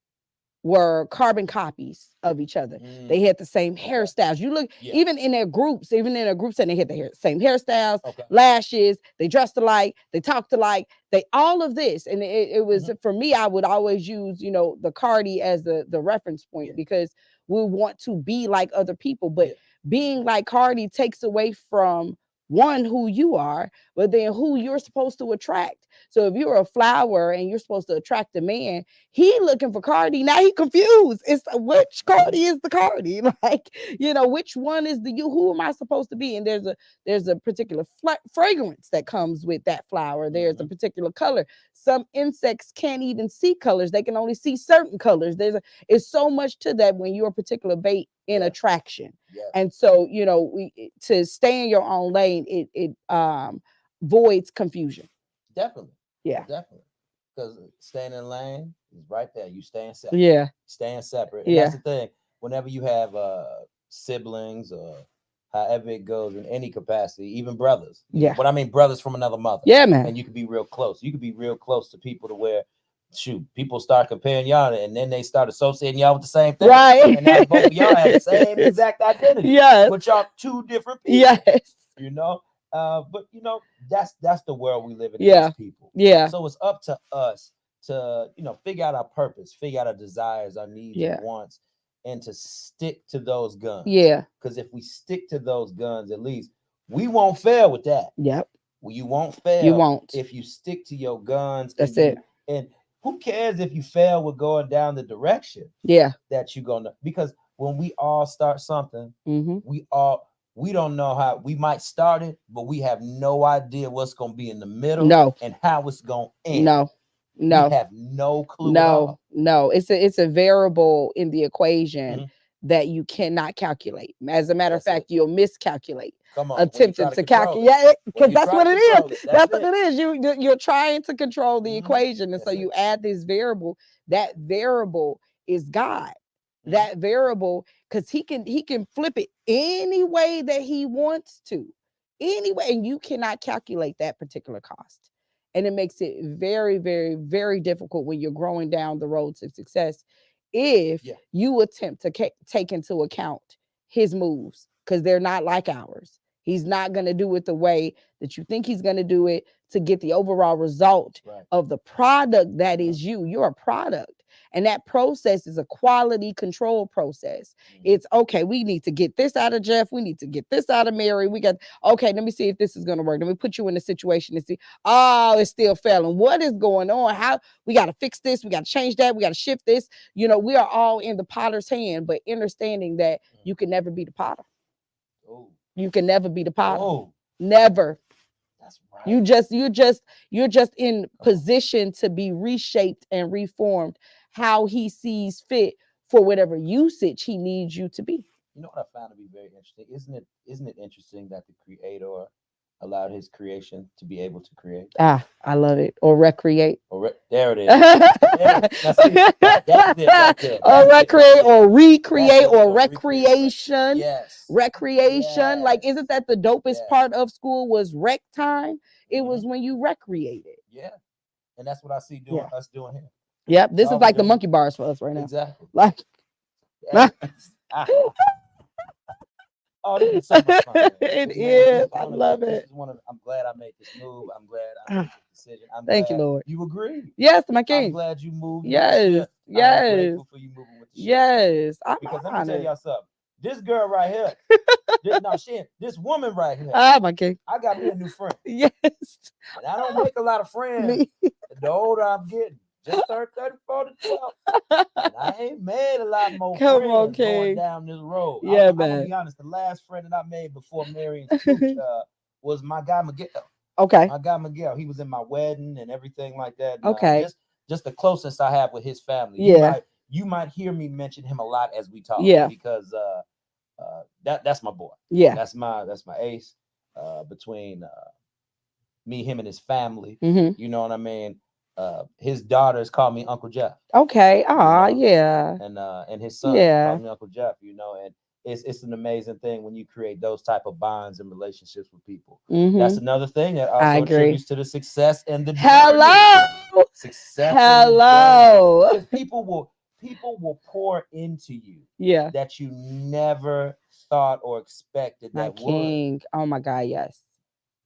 were carbon copies of each other. They Mm, had the same okay. hairstyles. You look, Yeah. even in their groups, and they had the same hairstyles, Okay. lashes, they dressed alike, they talked alike, they all of this. And it was, Hmm. for me, I would always use, the Cardi as the reference Yeah. point, because we want to be like other people. But Yeah. being like Cardi takes away from one, who you are, but then who you're supposed to attract. So if you're a flower and you're supposed to attract a man, he looking for Cardi. Now he confused. It's which Hmm. Cardi is the Cardi? Like, which one is the you? Who am I supposed to be? And there's a particular fragrance that comes with that flower. There's a Hmm. particular color. Some insects can't even see colors. They can only see certain colors. It's so much to that when you're a particular bait in Yes. attraction. Yes. And so, to stay in your own lane, it voids confusion. Definitely. Yeah. Definitely. Because staying in lane is right there. You staying separate. Yeah. Staying separate. And that's Yeah. the thing. Whenever you have siblings or however it goes in any capacity, even brothers. Yeah. But I mean brothers from another mother. Yeah, man. And you could be real close. You could be real close to people to where, shoot, people start comparing y'all and then they start associating y'all with the same thing. Right. And now both of y'all have the same exact identity. Yes. But y'all two different people. Yes. You know? But that's the world we live in as Yeah. people. Yeah. So it's up to us to figure out our purpose, figure out our desires, our needs and Yeah. wants, and to stick to those guns. Yeah. Because if we stick to those guns, at least we won't fail with that. Yep. Well, you won't You fail won't. if you stick to your guns. That's it. And who cares if you fail with going down the direction Yeah. that you're gonna, because when we all start something, Mm-hmm. we don't know how we might start it, but we have no idea what's gonna be in the middle No. and how it's gonna end. No. We No. have no clue at No. all. No. It's a variable in the equation Mhm. that you cannot calculate. As a matter of That's it. fact, you'll miscalculate Come on, when you try attempting to to control calculate. it. Yeah, When because you that's try what to it control is. it, that's That's what it. it is. You're trying to control the Mhm. equation, and so That's you it. add this variable. That variable is God. Mhm. That variable, because he can flip it any way that he wants to. anyway, and you cannot calculate that particular cost. And it makes it very, very, very difficult when you're growing down the road to success if Yeah. you attempt to take into account his moves, because they're not like ours. He's not going to do it the way that you think he's going to do it to get the overall result Right. of the product that Right. is you. You're a product. And that process is a quality control process. Mhm. It's okay, we need to get this out of Jeff. We need to get this out of Mary. We got, okay, let me see if this is going to work. Let me put you in a situation and see, oh, it's still failing. What is going on? How we got to fix this? We got to change that. We got to shift this. You know, we are all in the potter's hand, but understanding that you can never be the potter. Oh. You can never be the potter. Oh. Never. That's right. You're just in position to be reshaped and reformed how he sees fit for whatever usage he needs you to be. You know what I found to be very interesting? Isn't it interesting that the creator allowed his creation to be able to create? Ah, I love it. Or recreate. There it is. Now see, that's it right there. Or That's it right recreate there. or recreate That's it. or Or recreate, right. recreation. Yes. Recreation. Like, Yes. isn't that the dopest Yes. part of school was rec time? It Mhm. was when you recreated. Yeah. And that's what I see us doing here. Yep. This All is we like the doing. monkey bars for us right now. Exactly. Like, oh, this is so much fun. Man. it This is. I one of love this it. is one of. I'm glad I made this move. I'm glad I made this decision. I'm Thank glad you, Lord. you agreed. Yes, my I'm king. glad you moved with the Yes. ship. I'm Yes. grateful for you moving with the ship. Yes. I'm Because let me tell honored. y'all something. This girl right here, this woman right here, Ah, my king. I got me a new friend. Yes. And I don't make a lot of friends Me. the older I'm getting. Just turned 34 to 12. And I ain't made a lot more Come friends on, going king. down this road. Yeah, I'm gonna man. be honest. The last friend that I made before marrying Smooch was my guy Miguel. Okay. My guy Miguel. He was in my wedding and everything like that. And, Okay. Just the closest I have with his family. Yeah. You might hear me mention him a lot as we talk. Yeah. Because that's my boy. Yeah. That's my ace. Between me, him, and his family. Mm-hmm. You know what I mean? His daughters call me Uncle Jeff. Okay. Ah, You know? yeah. And his son Yeah. calls me Uncle Jeff, and it's an amazing thing when you create those type of bonds and relationships with people. Mm-hmm. That's another thing that I also agree. attributes to the success and the Hello. journey. Success Hello. and the journey. Because people will pour into you Yeah. that you never thought or expected My that king. would. Oh my God, yes.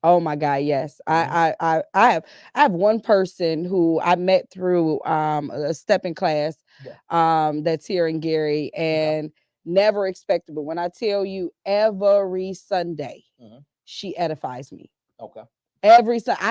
Oh my God, yes. Mhm. I have one person who I met through a stepping class Yeah. that's here in Gary, Okay. and never expected, but when I tell you every Sunday Mhm. she edifies me. Okay. Every Sunday.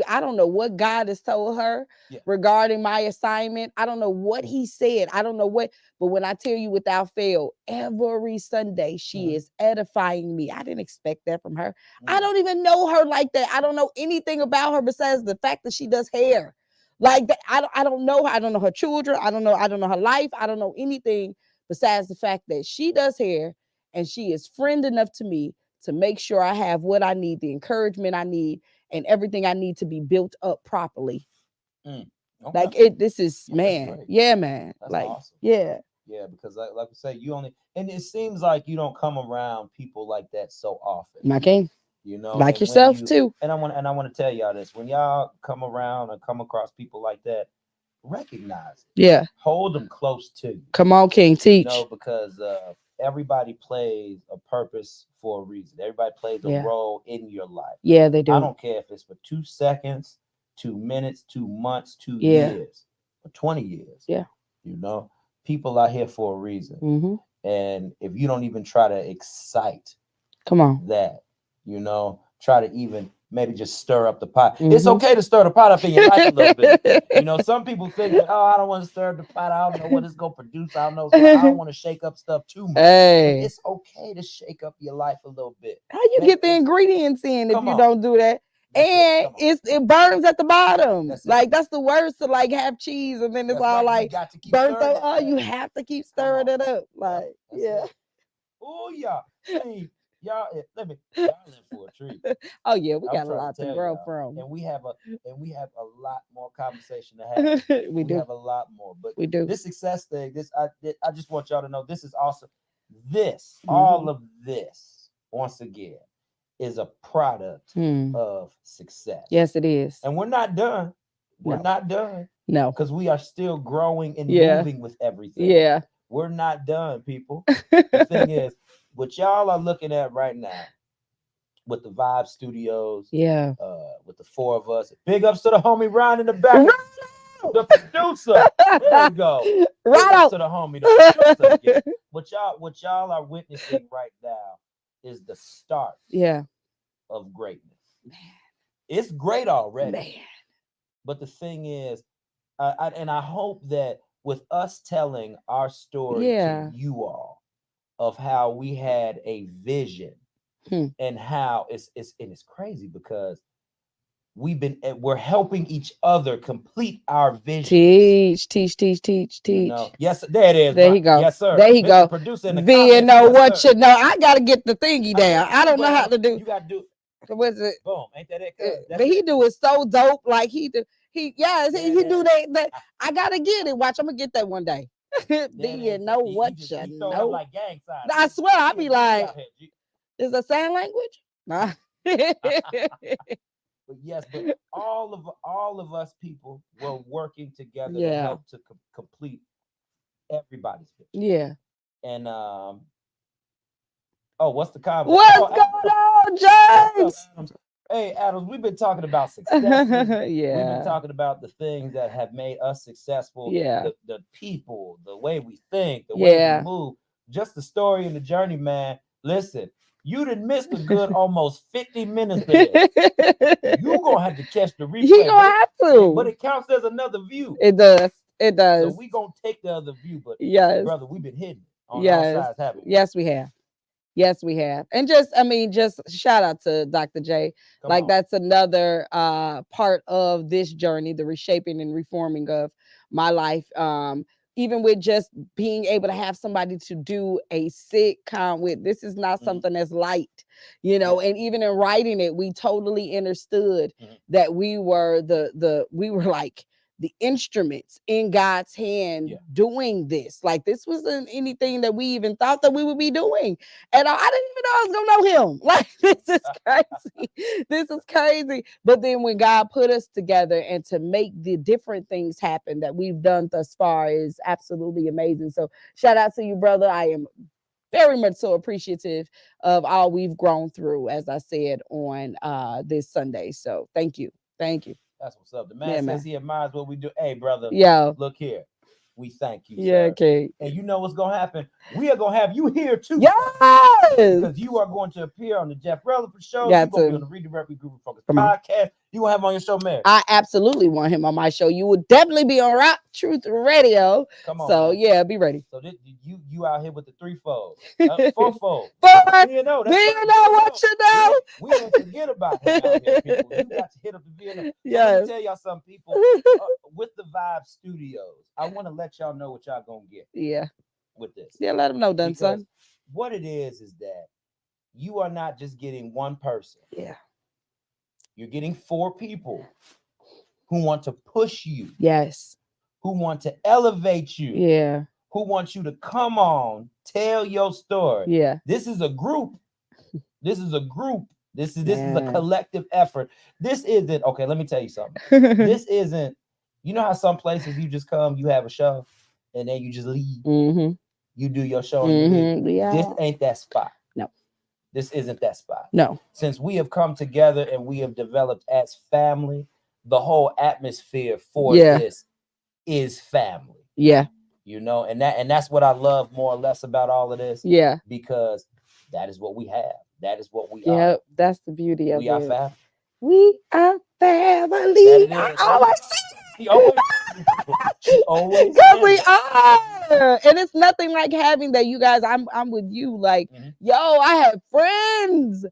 I don't know what God has told her Yeah. regarding my assignment. I don't know what he said. I don't know what, but when I tell you without fail, every Sunday she is edifying me. I didn't expect that from her. I don't even know her like that. I don't know anything about her besides the fact that she does hair. Like that, I don't know her. I don't know her children. I don't know her life. I don't know anything besides the fact that she does hair, and she is friend enough to me to make sure I have what I need, the encouragement I need, and everything I need to be built up properly. Okay. Like this is, Yeah, that's man. great. Yeah, man. That's Like, awesome. yeah. Yeah, because like we say, and it seems like you don't come around people like that so often. My king. Like and yourself too. And I want to tell y'all this: when y'all come around and come across people like that, recognize it. Yeah. Hold them close to you. Come on, king. Teach. Because everybody plays a purpose for a reason. Everybody plays a role in your life. Yeah, they do. I don't care if it's for 2 seconds, 2 minutes, 2 months, 2 years, or 20 years. Yeah. People are here for a reason. Mm-hmm. And if you don't even try to excite come on that, try to even maybe just stir up the pot. Mm-hmm. It's okay to stir the pot up in your life a little bit. Some people think that, I don't want to stir the pot. I don't know what it's going to produce. I don't know. So I don't want to shake up stuff too much. Hey. It's okay to shake up your life a little bit. How you get the ingredients in if you don't do that? And it burns at the bottom. That's the worst to have cheese, and then it's all burnt up. Oh, you have to keep stirring it up. Yeah. Oh, y'all. Y'all in for a treat. Oh yeah, we got a lot to grow from, and we have a lot more conversation to have. we do have a lot more, but we do. This success thing. I just want y'all to know this is awesome. All of this, once again, is a product Hmm. of success. Yes, it is. And we're not done. We're No. not done No. because we are still growing and Yeah. moving with everything. Yeah. We're not done, people. The thing is, what y'all are looking at right now with the Vibe Studios, Yeah. with the four of us. Big ups to the homie Ryan in the back, the producer. There we go. Big Right ups out. to the homie, the producer. Again. What y'all are witnessing right now is the start Yeah. of greatness. Man. It's great already, Man. but the thing is, I hope that with us telling our story Yeah. to you all of how we had a vision Hmm. and how it's crazy because we're helping each other complete our vision. Teach. You know, yes, there it is. There he go. Yes, sir. There he Mr. go. Producer in the V, you comments. know Yes, what sir. you know. I gotta get the thingy down. I don't know how to do. You gotta do. What's it? Boom. Ain't that it? But he do it so dope. Like he do. He do Yeah. that. I gotta get it. Watch, I'm gonna get that one day. There Do it you is. know He what just, you he throw it up know? like gang signs. I swear, I be He like, out here, G. is a sign language? Nah. But yes, but all of us people were working together to Yeah. help to complete everybody's vision. Yeah. And oh, what's the convo? What's Oh, going on, what's up, James? Adams? Hey, Adams, we've been talking about successes. We've been Yeah. talking about the things that have made us successful. Yeah. The people, the way we think, the Yeah. way we move. Just the story and the journey, man. Listen, you done missed a good almost 50 minutes of this. You gonna have to catch the replay. You gonna have to. But it counts as another view. It does. It does. So we gonna take the other view. But yes. brother, we've been hidden on yes. all sides, haven't we? Yes, we have. Yes, we have. And just shout out to Dr. J. Come on. That's another part of this journey, the reshaping and reforming of my life. Even with just being able to have somebody to do a sitcom with, this is not something that's light, you know. And even in writing it, we totally understood that we were we were like the instruments in God's hand doing this. Like this wasn't anything that we even thought that we would be doing. And I didn't even know I was gonna know him. Like this is crazy. This is crazy. But then when God put us together and to make the different things happen that we've done thus far is absolutely amazing. So shout out to you, brother. I am very much so appreciative of all we've grown through, as I said on this Sunday. So thank you. Thank you. That's what's up. The man says he admires what we do. Hey, brother. Yeah. Look here. We thank you, yeah, sir. okay. And you know what's gonna happen? We are gonna have you here too. Yes. Because you are going to appear on the Jeff Relevant show. You're gonna be on the Redirect Regroup Refocus podcast. You gonna have him on your show, Mary? I absolutely want him on my show. You will definitely be on Rock Truth Radio. Come on. So man. Yeah, be ready. So you out here with the threefold, fourfold. You know what you know? We ain't forget about him out here, people. You got to hit up the VNO. Yes. Let me tell y'all some people with the Vibe Studios. I want to let y'all know what y'all gonna get. Yeah. With this. Yeah, let them know, done son. What it is that you are not just getting one person. Yeah. You're getting 4 people who want to push you. Yes. Who want to elevate you. Yeah. Who want you to come on, tell your story. Yeah. This is a group. This is a group. This is a collective effort. This isn't, okay, let me tell you something. This isn't, you know how some places you just come, you have a show, and then you just leave. You do your show and you leave. Yeah. This ain't that spot. No. This isn't that spot. No. Since we have come together and we have developed as family, the whole atmosphere for this is family. Yeah. You know, and that's what I love more or less about all of this. Yeah. Because that is what we have. That is what we are. Yeah, that's the beauty of we are family. We are family. Always. Because we are. And it's nothing like having that. You guys, I'm with you. Like, yo, I have friends.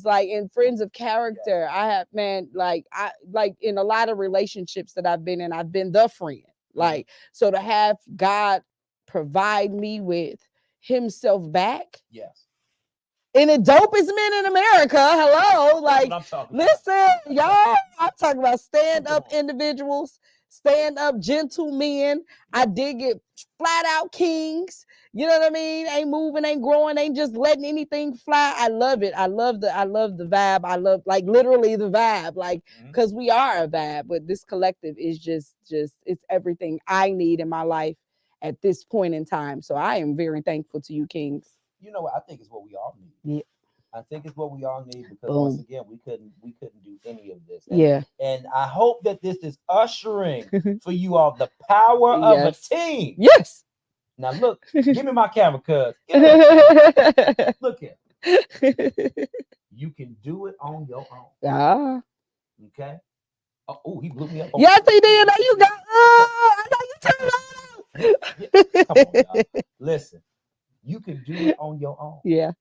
Like, and friends of character. I have, man, like in a lot of relationships that I've been in, I've been the friend. Like, so to have God provide me with himself back. Yes. And the dopest men in America. Hello. Like, listen, y'all. I'm talking about stand-up individuals stand up gentlemen. I dig it. Flat out kings. You know what I mean? Ain't moving, ain't growing, ain't just letting anything fly. I love it. I love the vibe. I love like literally the vibe. Like, because we are a vibe, but this collective is just it's everything I need in my life at this point in time. So I am very thankful to you, Kings. You know what? I think it's what we all need. Yeah. I think it's what we all need because once Boom. again we couldn't do any of this. Yeah. And I hope that this is ushering for you all the power of a Yes. team. Yes. Now look, give me my camera, cuz. Look here. You can do it on your own. Ah. Okay. Oh, he blew me up. Yes, he did. Now you got. Oh, I know you turned Come on, y'all. Listen, you can do it on your own. Yeah.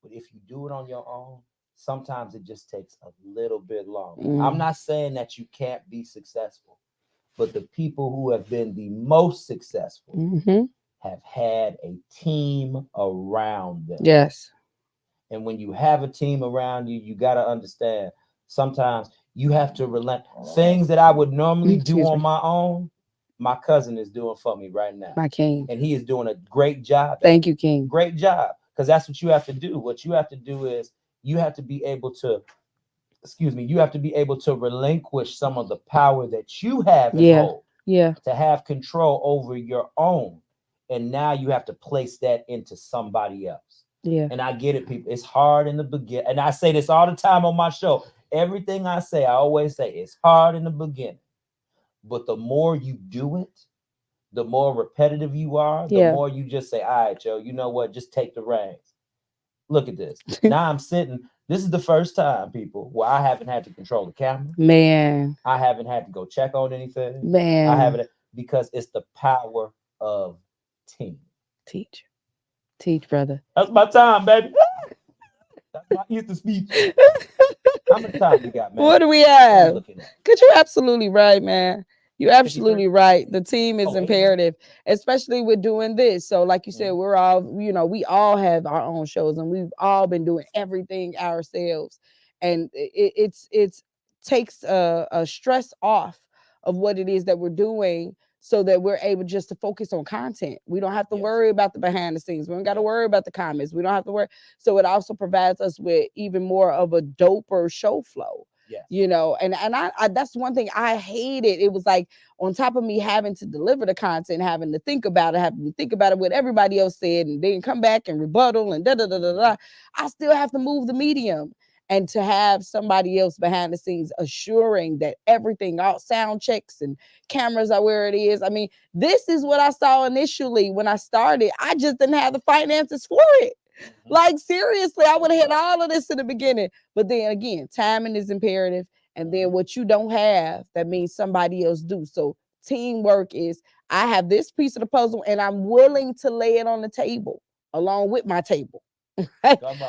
But if you do it on your own, sometimes it just takes a little bit longer. I'm not saying that you can't be successful, but the people who have been the most successful have had a team around them. Yes. And when you have a team around you, you got to understand sometimes you have to relent. Things that I would normally do on my own, my cousin is doing for me right now. My king. And he is doing a great job. Thank you, King. Great job. Because that's what you have to do. What you have to do is you have to be able to, you have to be able to relinquish some of the power that you have and hold. Yeah. To have control over your own. And now you have to place that into somebody else. Yeah. And I get it, people. It's hard in the beginning. And I say this all the time on my show. Everything I say, I always say it's hard in the beginning. But the more you do it, the more repetitive you are, the more you just say, all right, Joe, you know what? Just take the reins. Look at this. Now I'm sitting. This is the first time, people, where I haven't had to control the camera. Man. I haven't had to go check on anything. Man. I haven't, because it's the power of team. Teach, brother. That's my time, baby. That's my Easter speech. How much time we got, man? What do we have? Because you're absolutely right, man. You're absolutely right. The team is imperative, especially with doing this. So, like you said, we're all, we all have our own shows and we've all been doing everything ourselves. And it takes a stress off of what it is that we're doing so that we're able just to focus on content. We don't have to worry about the behind the scenes. We don't got to worry about the comments. We don't have to worry. So it also provides us with even more of a doper show flow. And I that's one thing I hated. It was like on top of me having to deliver the content, having to think about it, what everybody else said, and then come back and rebuttal and I still have to move the medium. And to have somebody else behind the scenes assuring that everything, all sound checks and cameras are where it is. I mean, this is what I saw initially when I started. I just didn't have the finances for it. Like, seriously, I would have had all of this in the beginning. But then again, timing is imperative. And then what you don't have, that means somebody else do. So teamwork is, I have this piece of the puzzle and I'm willing to lay it on the table along with my table.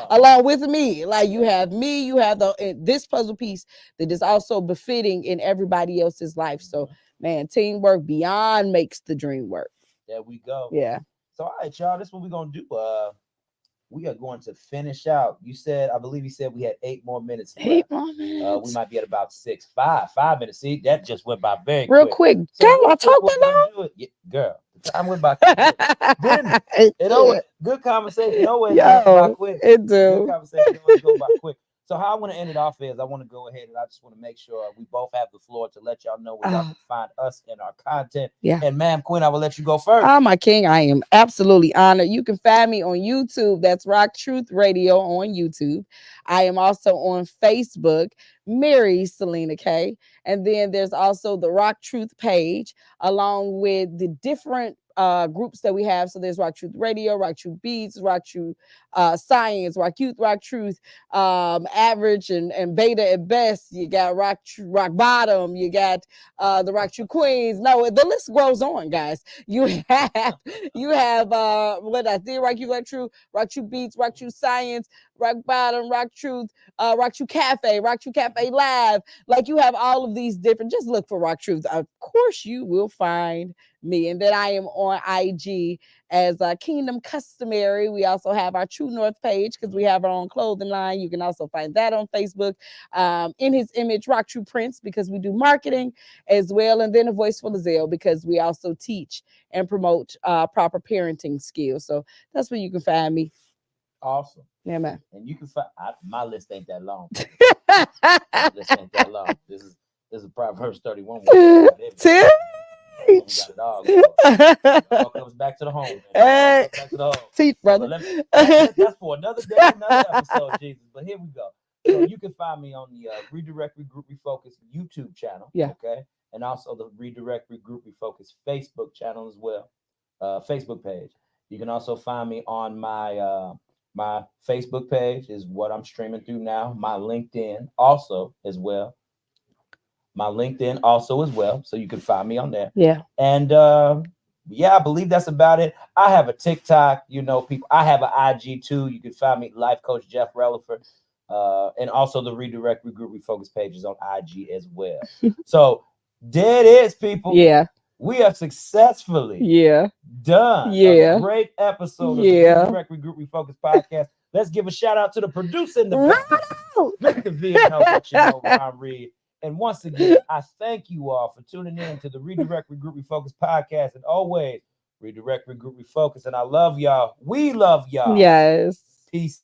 Along with me, like you have me, you have this puzzle piece that is also befitting in everybody else's life. So, man, teamwork beyond makes the dream work. There we go. Yeah. So, all right, y'all, this is what we're gonna do. We are going to finish out. I believe you said we had 8 more minutes left. 8 more minutes. We might be at about 5 minutes. See, that just went by real quick. So girl, I talked that long. Girl, the time went by quick. Good conversation always goes by quick. It do. Good conversation always goes by quick. So how I want to end it off is I want to go ahead and I just want to make sure we both have the floor to let y'all know where y'all can find us and our content. Yeah. And ma'am Quinn, I will let you go first. Oh, my king, I am absolutely honored. You can find me on YouTube. That's Rock Truth Radio on YouTube. I am also on Facebook, Mary Selena K. And then there's also the Rock Truth page, along with the different groups that we have. So there's Rock Truth Radio, Rock Truth Beats, Rock Truth Science, Rock Youth, Rock Truth, Average and Beta at Best. You got Rock Bottom. You got the Rock Truth Queens. No, the list goes on, guys. You have what I did, Rock Youth, Rock Truth Beats, Rock Truth Science, Rock Bottom, Rock Truth Cafe Live. Like, you have all of these different. Just look for Rock Truth. Of course, you will find me. And then I am on IG as Kingdom Customary. We also have our True North page because we have our own clothing line. You can also find that on Facebook. In His Image, Rock True Prince, because we do marketing as well. And then A Voice for Lizelle, because we also teach and promote proper parenting skills. So that's where you can find me. Awesome. Yeah, man. And you can find my list ain't that long. My list ain't that long. This is Proverbs 31. We got it all. It all comes back to the home. Man. It all comes back to the home. Teach, brother. That's for another day, another episode, Jesus. But here we go. So you can find me on the Redirect Regroup Refocus YouTube channel. Yeah. Okay. And also the Redirect Regroup Refocus Facebook channel as well. Facebook page. You can also find me on my Facebook page is what I'm streaming through now. My LinkedIn also as well. So you can find me on there. Yeah. And yeah, I believe that's about it. I have a TikTok, people. I have an IG too. You can find me, Life Coach Jeff Relaford, and also the Redirect Regroup Refocus pages on IG as well. So there it is, people. Yeah. We have successfully done a great episode of the Redirect Regroup Refocus podcast. Let's give a shout out to the producer in the back, Mr. V, and help you know Ron Reed. And once again, I thank you all for tuning in to the Redirect Regroup Refocus podcast. And always, Redirect Regroup Refocus. And I love y'all. We love y'all. Yes. Peace